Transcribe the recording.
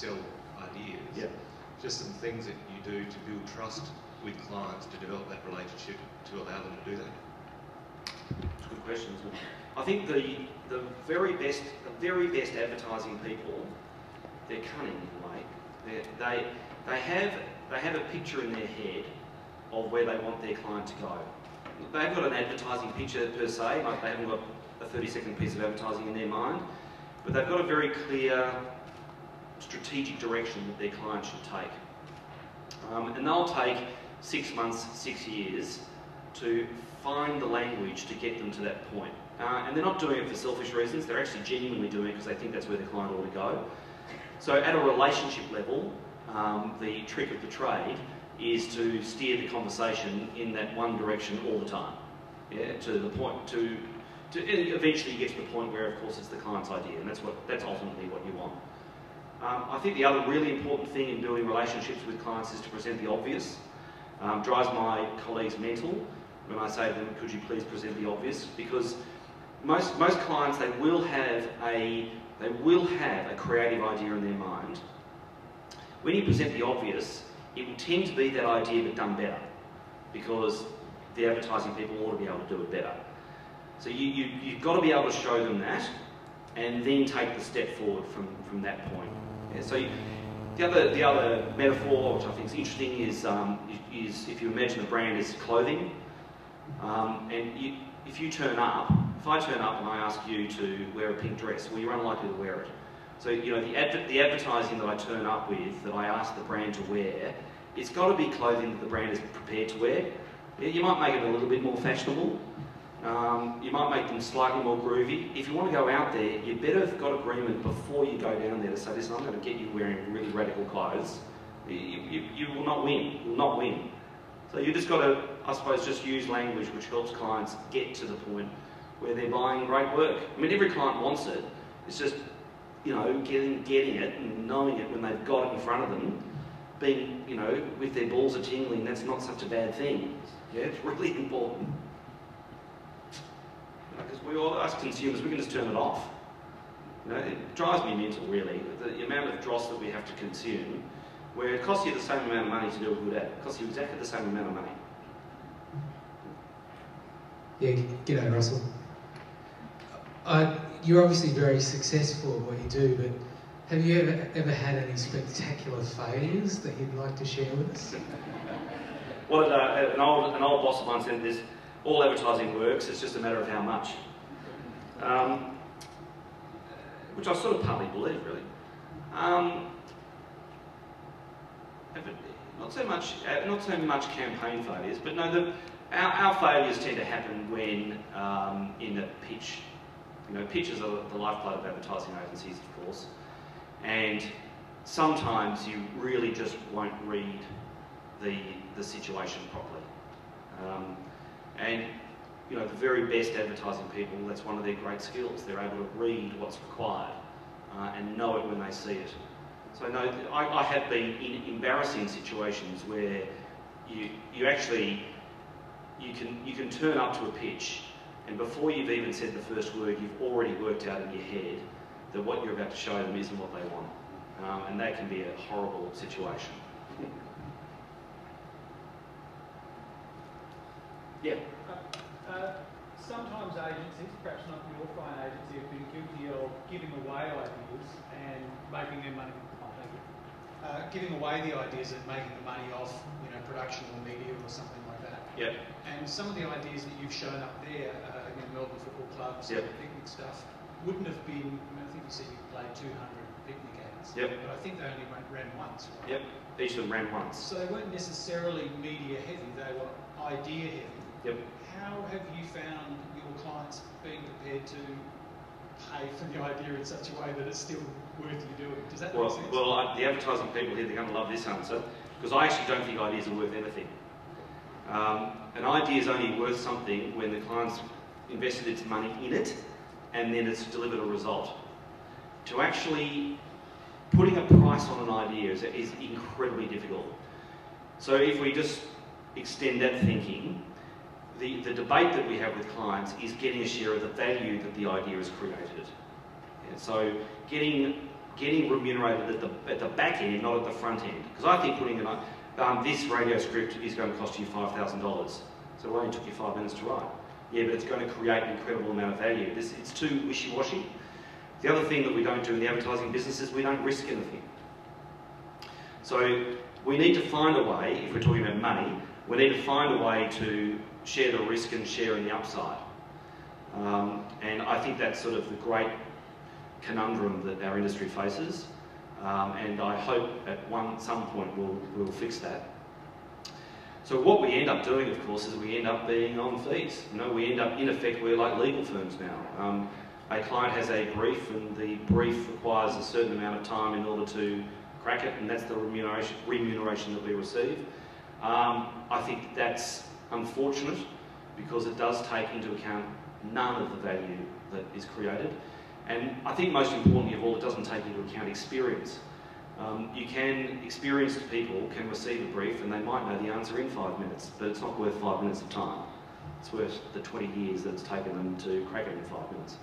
sell ideas. Yeah. Just some things that you do to build trust with clients, to develop that relationship, to allow them to do that. It's a good question, isn't it? I think the very best advertising people, they're cunning in a way. They have a picture in their head of where they want their client to go. They haven't got an advertising picture per se, like they haven't got a 30-second piece of advertising in their mind, but they've got a very clear strategic direction that their client should take. And they'll take 6 months, 6 years to find the language to get them to that point. And they're not doing it for selfish reasons, they're actually genuinely doing it because they think that's where the client ought to go. So at a relationship level, the trick of the trade is to steer the conversation in that one direction all the time. Yeah, to the point, to eventually you get to the point where, of course, it's the client's idea, and that's ultimately what you want. I think the other really important thing in building relationships with clients is to present the obvious. Drives my colleagues mental when I say to them, could you please present the obvious? Because most clients, they will have a creative idea in their mind. When you present the obvious, it will tend to be that idea but done better, because the advertising people ought to be able to do it better. So you've got to be able to show them that, and then take the step forward from that point. Yeah, so the other metaphor, which I think is interesting, is if you imagine a brand as clothing, and if I turn up and I ask you to wear a pink dress, well, you're unlikely to wear it. So the advertising that I turn up with, that I ask the brand to wear, it's got to be clothing that the brand is prepared to wear. Yeah, you might make it a little bit more fashionable. You might make them slightly more groovy. If you want to go out there, you better have got agreement before you go down there to say, listen, I'm going to get you wearing really radical clothes. You will not win. You will not win. So you just got to, I suppose, just use language which helps clients get to the point where they're buying great work. I mean, every client wants it. It's just, getting it and knowing it when they've got it in front of them, being, with their balls are tingling, that's not such a bad thing. Yeah, it's really important. Because we all, us consumers, we can just turn it off. It drives me mental, really, the amount of dross that we have to consume, where it costs you the same amount of money to do a good ad. It costs you exactly the same amount of money. Yeah, g'day Russell. You're obviously very successful at what you do, but have you ever had any spectacular failures that you'd like to share with us? Well, an old boss of mine said this, all advertising works, it's just a matter of how much. Which I sort of partly believe, really. Not so much campaign failures, but no, our failures tend to happen when in a pitch. Pitches are the lifeblood of advertising agencies, of course, and sometimes you really just won't read the situation properly. And the very best advertising people, that's one of their great skills. They're able to read what's required and know it when they see it. So no, I have been in embarrassing situations where you can turn up to a pitch, and before you've even said the first word, you've already worked out in your head that what you're about to show them isn't what they want. And that can be a horrible situation. Yeah? Sometimes agencies, perhaps not your fine agency, have been guilty of giving away ideas and making their money. Giving away the ideas and making the money off, production or media or something like that. Yep. And some of the ideas that you've shown up there in Melbourne football clubs, yep, and picnic stuff, wouldn't have been. I think you said you played 200 picnic ads. Yep. But I think they only ran once. Right? Yep. Each of them ran once. So they weren't necessarily media heavy; they were idea heavy. Yep. How have you found your clients being prepared to pay for the idea in such a way that it's still worth you doing? Does that make sense? Well, the advertising people here, they're going to love this answer, because I actually don't think ideas are worth anything. An idea is only worth something when the client's invested its money in it and then it's delivered a result. To actually putting a price on an idea is incredibly difficult. So if we just extend that thinking, the debate that we have with clients is getting a share of the value that the idea has created. And so getting getting remunerated at the back end, not at the front end. Because I think putting this radio script is going to cost you $5,000. So it only took you 5 minutes to write. Yeah, but it's going to create an incredible amount of value. It's too wishy-washy. The other thing that we don't do in the advertising business is we don't risk anything. So we need to find a way, if we're talking about money, we need to find a way to share the risk and share in the upside. And I think that's sort of the great conundrum that our industry faces. And I hope at some point we'll fix that. So what we end up doing, of course, is we end up being on fees. You know, we end up, in effect, we're like legal firms now. A client has a brief, and the brief requires a certain amount of time in order to crack it, and that's the remuneration that we receive. I think that's unfortunate because it does take into account none of the value that is created. And I think most importantly of all, it doesn't take into account experience. Experienced people can receive a brief and they might know the answer in 5 minutes, but it's not worth 5 minutes of time. It's worth the 20 years that it's taken them to crack it in 5 minutes.